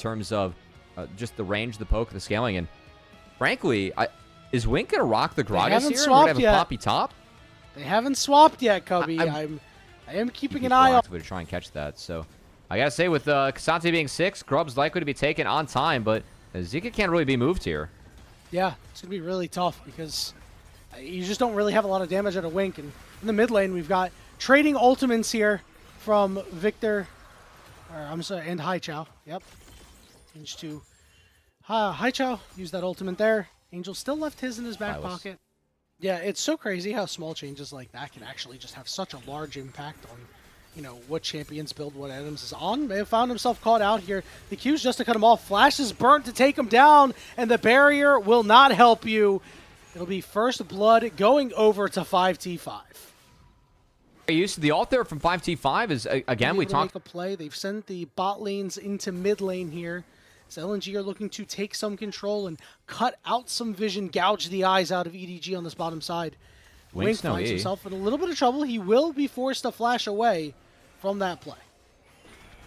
terms of just the range, the poke, the scaling. And frankly, is Wink going to rock the Gragas here? Swapped and we're gonna yet. have a poppy top? They haven't swapped yet, Cubby. I am keeping an eye on to try and catch that. So I got to say, with Kasante being 6, Grub's likely to be taken on time, but Zika can't really be moved here. Yeah, it's going to be really tough because you just don't really have a lot of damage at a Wink. And in the mid lane, we've got trading ultimates here from Victor, and Haichao. Yep. Change to Haichao. Use that ultimate there. Angel still left his in his back pocket. Yeah, it's so crazy how small changes like that can actually just have such a large impact on, you know, what champions build, what items is on. May have found himself caught out here. The Q's just to cut him off. Flash is burnt to take him down, and the barrier will not help you. It'll be first blood going over to 5T5. The ult there from 5T5 is, again, we talked... Make a play. They've sent the bot lanes into mid lane here. So LNG are looking to take some control and cut out some vision, gouge the eyes out of EDG on this bottom side. Wink finds himself in a little bit of trouble. He will be forced to flash away from that play.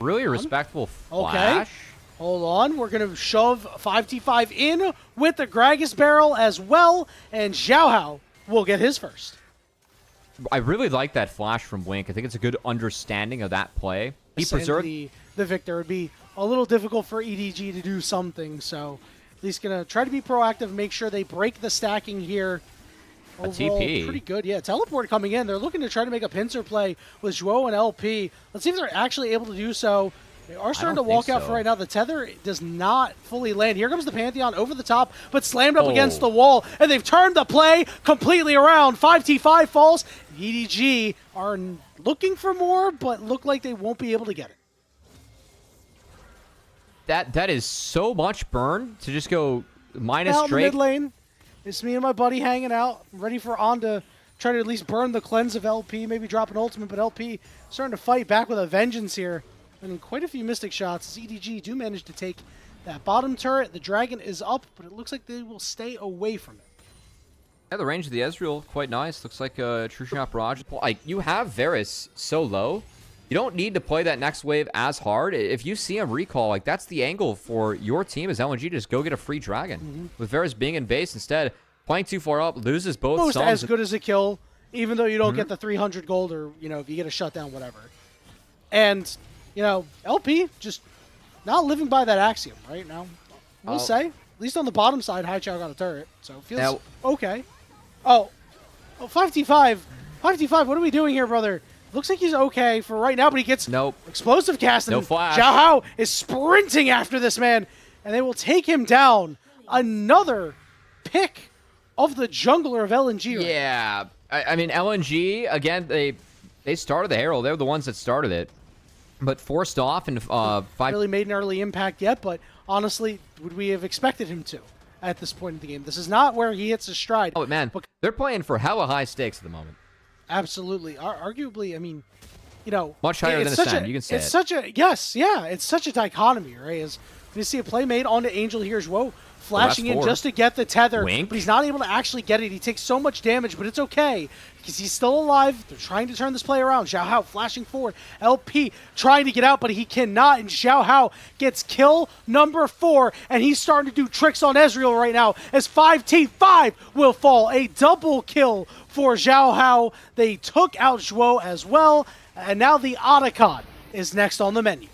Really respectful flash. Okay. Hold on. We're going to shove 5T5 in with the Gragas barrel as well, and Xiaohao will get his first. I really like that flash from Wink. I think it's a good understanding of that play. He preserved the Victor. Would be a little difficult for EDG to do something, so at least going to try to be proactive, make sure they break the stacking here. Overall, TP. Pretty good. Yeah, teleport coming in. They're looking to try to make a pincer play with Zhuo and LP. Let's see if they're actually able to do so. They are starting to walk out for right now. The tether does not fully land. Here comes the Pantheon over the top, but slammed up against the wall, and they've turned the play completely around. 5T5 falls. EDG are looking for more, but look like they won't be able to get it. That is so much burn to just go minus out straight. Mid lane. It's me and my buddy hanging out, ready for On to try to at least burn the cleanse of LP, maybe drop an ultimate, but LP starting to fight back with a vengeance here. And in quite a few Mystic shots, as EDG do manage to take that bottom turret. The dragon is up, but it looks like they will stay away from it. Yeah, the range of the Ezreal, quite nice. Looks like a True Shot Barrage. Like, you have Varus so low, you don't need to play that next wave as hard. If you see him recall, like, that's the angle for your team as LNG to just go get a free dragon. With Varus being in base instead, playing too far up, loses both Almost sums. as good as a kill, even though you don't get the 300 gold or, you know, if you get a shutdown, whatever. And, you know, LP just not living by that axiom right now. We'll say, at least on the bottom side, Haichao got a turret, so it feels okay. Oh, 5T5. 5T5, what are we doing here, brother? Looks like he's okay for right now, but he gets explosive cast. No flash. Xiaohao is sprinting after this man, and they will take him down. Another pick of the jungler of LNG. Right? Yeah. I mean, LNG, again, they started the Herald. They're the ones that started it. But forced off and really made an early impact yet, but honestly, would we have expected him to at this point in the game? This is not where he hits his stride. Oh, man. They're playing for hella high stakes at the moment. Absolutely. Arguably, I mean, you know, much higher than Ascend, you can say it's such a, it's such a dichotomy, right? As you see a play made onto Angel here, Zhuo flashing in just to get the tether, Wink. but he's not able to actually get it. He takes so much damage, but it's okay because he's still alive. They're trying to turn this play around. Xiaohao flashing forward. LP trying to get out, but he cannot, and Xiaohao gets kill number 4, and he's starting to do tricks on Ezreal right now as 5T5 will fall. A double kill for Xiaohao. They took out Zhuo as well, and now the Otacon is next on the menu.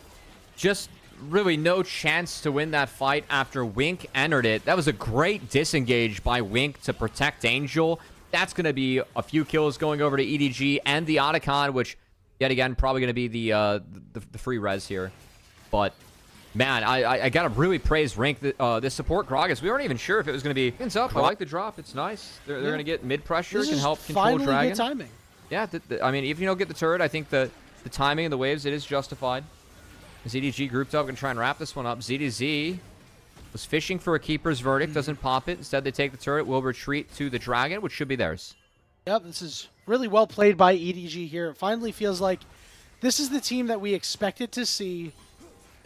Just really no chance to win that fight after Wink entered it. That was a great disengage by Wink to protect Angel. That's going to be a few kills going over to EDG and the Otacon, which, yet again, probably going to be the free res here. But, man, I got to really praise Wink. This support Gragas, we weren't even sure if it was going to be... Hands up, I like the drop. It's nice. They're going to get mid-pressure, can help control Dragon. Good timing. Yeah, I mean, if you don't get the turret, I think the timing and the waves, it is justified. ZDG grouped up and try and wrap this one up. ZDZ was fishing for a keeper's verdict, doesn't pop it. Instead, they take the turret, will retreat to the dragon, which should be theirs. Yep, this is really well played by EDG here. It finally feels like this is the team that we expected to see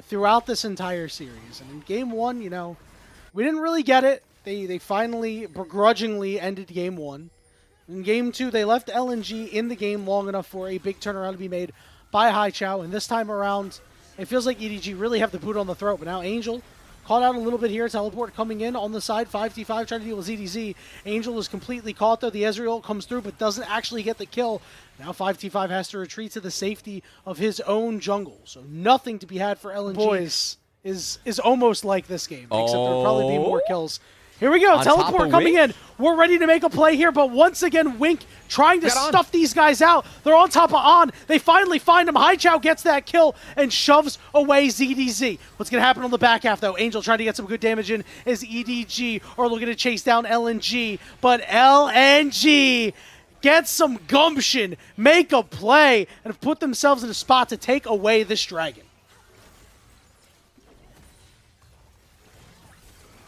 throughout this entire series. And in Game 1, you know, we didn't really get it. They finally begrudgingly ended Game 1. In Game 2, they left LNG in the game long enough for a big turnaround to be made by Haichao. And this time around, It feels like EDG really have the boot on the throat, but now Angel caught out a little bit here. Teleport coming in on the side. 5v5 trying to deal with ZDZ. Angel is completely caught, though. The Ezreal comes through, but doesn't actually get the kill. Now 5v5 has to retreat to the safety of his own jungle. So nothing to be had for LNG. Boys is almost like this game, except there'll probably be more kills. Here we go. Teleport coming in. We're ready to make a play here, but once again, Wink trying to stuff these guys out. They're on top of On. They finally find him. Haichao gets that kill and shoves away ZDZ. What's going to happen on the back half, though? Angel trying to get some good damage in as EDG are looking to chase down LNG, but LNG get some gumption, make a play, and put themselves in a spot to take away this dragon.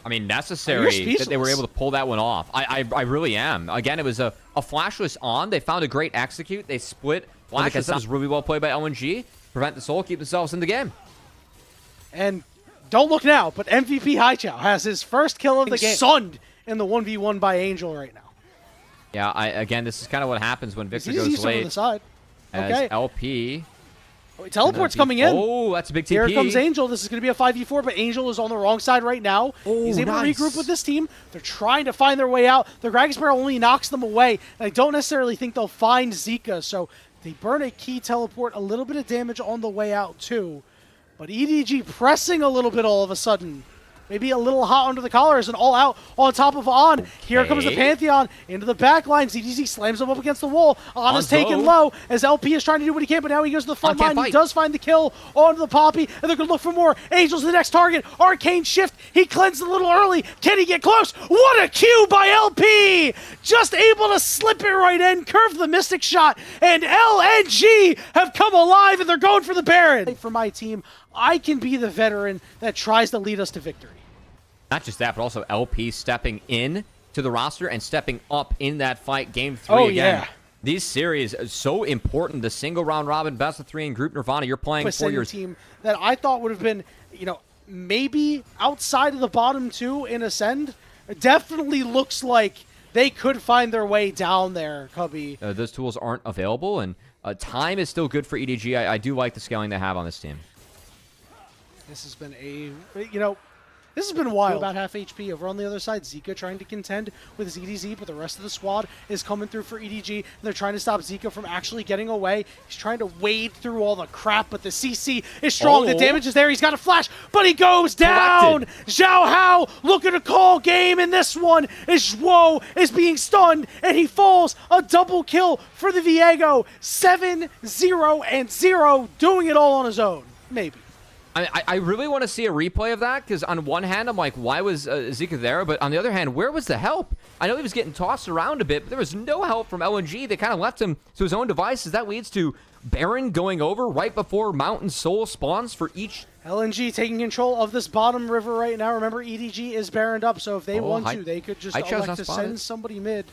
I mean, necessary that they were able to pull that one off. I really am. Again, it was a flashless On. They found a great execute. They split. Flashless. That was really well played by LNG. Prevent the soul, keep themselves in the game. And don't look now, but MVP Haichao has his first kill of the game. Sunned in the 1v1 by Angel right now. Yeah, again, this is kind of what happens when Victor goes late. On the side. As LP. Teleport's coming in. Oh, that's a big TP. Here comes Angel. This is going to be a 5v4, but Angel is on the wrong side right now. He's able to regroup with this team. They're trying to find their way out. The Dragon Sparrow only knocks them away, and I don't necessarily think they'll find Zika, so they burn a key teleport, a little bit of damage on the way out too. But EDG pressing a little bit all of a sudden. Maybe a little hot under the collar as an all-out on top of On. Okay. Here comes the Pantheon into the back line. ZDZ slams him up against the wall. On is taken low as LP is trying to do what he can, but now he goes to the front line. He does find the kill onto the Poppy, and they're going to look for more. Angel's the next target. Arcane Shift. He cleansed a little early. Can he get close? What a Q by LP! Just able to slip it right in, curve the Mystic Shot, and LNG have come alive, and they're going for the Baron. For my team, I can be the veteran that tries to lead us to victory. Not just that, but also LP stepping in to the roster and stepping up in that fight. Game 3 again. Yeah. These series are so important. The single round robin, best of 3 in Group Nirvana. You're playing for your team that I thought would have been, maybe outside of the bottom 2 in Ascend. It definitely looks like they could find their way down there, Cubby. Those tools aren't available, and time is still good for EDG. I do like the scaling they have on this team. This has been this has been wild. About half HP over on the other side. Zika trying to contend with ZDZ, but the rest of the squad is coming through for EDG, and they're trying to stop Zika from actually getting away. He's trying to wade through all the crap, but the CC is strong. The damage is there. He's got a flash, but he goes down. Zhao Hao looking to call game in this one. Zhuo is being stunned, and he falls. A double kill for the Viego. 7-0-0, doing it all on his own. Maybe. I really want to see a replay of that, because on one hand, I'm like, why was Zika there? But on the other hand, where was the help? I know he was getting tossed around a bit, but there was no help from LNG. They kind of left him to his own devices. That leads to Baron going over right before Mountain Soul spawns for each. LNG taking control of this bottom river right now. Remember, EDG is Baroned up, so if they want to, they could just elect to send somebody mid.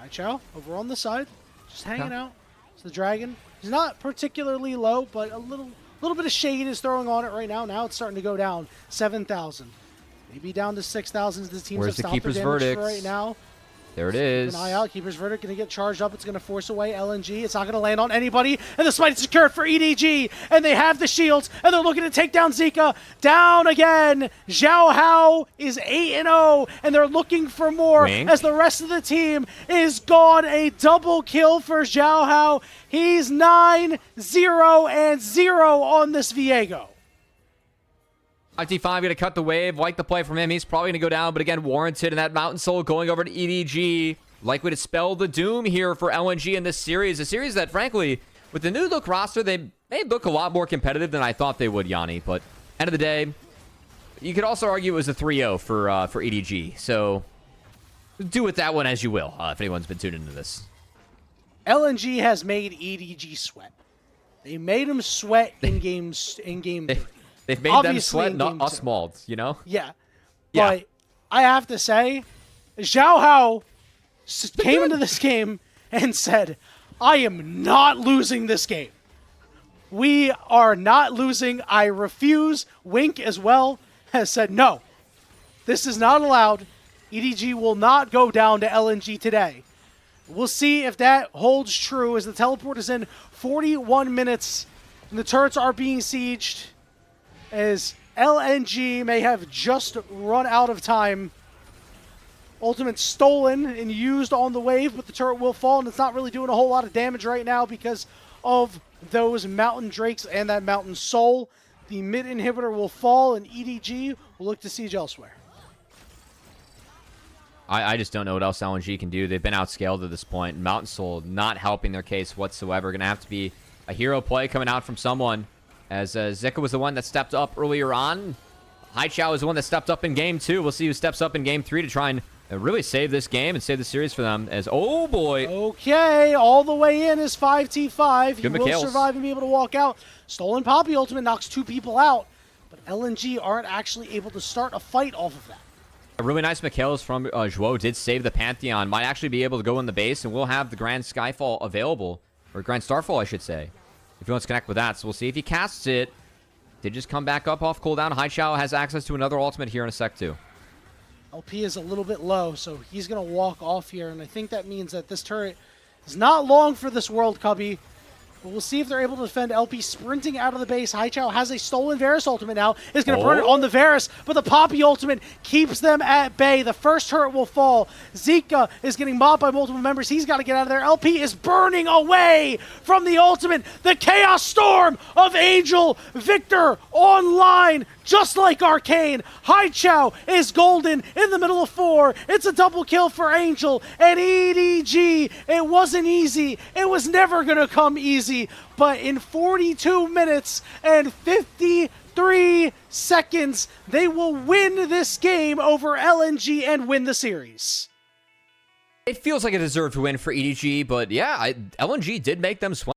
Haichao over on the side, just hanging out. It's the Dragon. He's not particularly low, but a little bit of shade is throwing on it right now. Now it's starting to go down. 7,000. Maybe down to 6,000 as the teams have stopped their damage for right now. There it is. Keep an eye out. Keeper's Verdict going to get charged up. It's going to force away LNG. It's not going to land on anybody. And the smite is secured for EDG. And they have the shields. And they're looking to take down Zika. Down again. Zhao Hao is 8-0. And they're looking for more as the rest of the team is gone. A double kill for Zhao Hao. He's 9-0-0 on this Viego. T5 going to cut the wave. Like the play from him. He's probably going to go down, but again, warranted. And that Mountain Soul going over to EDG. Likely to spell the doom here for LNG in this series. A series that, frankly, with the new look roster, they may look a lot more competitive than I thought they would, Yanni. But end of the day, you could also argue it was a 3-0 for EDG. So do with that one as you will, if anyone's been tuned into this. LNG has made EDG sweat. They made him sweat in game 3. They've made them sweat, not us mauled, you know? Yeah. But I have to say, Zhao Hao came into this game and said, I am not losing this game. We are not losing. I refuse. Wink as well has said, no, this is not allowed. EDG will not go down to LNG today. We'll see if that holds true as the teleport is in 41 minutes and the turrets are being sieged. as LNG may have just run out of time. Ultimate stolen and used on the wave, but the turret will fall, and it's not really doing a whole lot of damage right now because of those Mountain Drakes and that Mountain Soul. The mid inhibitor will fall, and EDG will look to siege elsewhere. I just don't know what else LNG can do. They've been outscaled at this point. Mountain Soul not helping their case whatsoever. Going to have to be a hero play coming out from someone, as Zika was the one that stepped up earlier on. Haichao is the one that stepped up in game 2. We'll see who steps up in game 3 to try and really save this game and save the series for them. As, oh boy. Okay, all the way in is 5t5. He Good will McHale's. survive and be able to walk out. Stolen Poppy ultimate knocks 2 people out, but LNG aren't actually able to start a fight off of that. A really nice McHale's from Zhuo did save the Pantheon. Might actually be able to go in the base, and we'll have the Grand Skyfall available. Or Grand Starfall, I should say, if he wants to connect with that. So we'll see if he casts it. Did just come back up off cooldown. Haichao has access to another ultimate here in a sec, too. LP is a little bit low, so he's going to walk off here, and I think that means that this turret is not long for this World Cubby. But we'll see if they're able to defend LP sprinting out of the base. Haichao has a stolen Varus ultimate now. Is going to burn it on the Varus, but the Poppy ultimate keeps them at bay. The first turret will fall. Zika is getting mobbed by multiple members. He's got to get out of there. LP is burning away from the ultimate. The Chaos Storm of Angel Victor online, just like Arcane. Haichao is golden in the middle of 4. It's a double kill for Angel and EDG. It wasn't easy. It was never going to come easy. But in 42 minutes and 53 seconds, they will win this game over LNG and win the series. It feels like a deserved win for EDG, but yeah, LNG did make them sweat.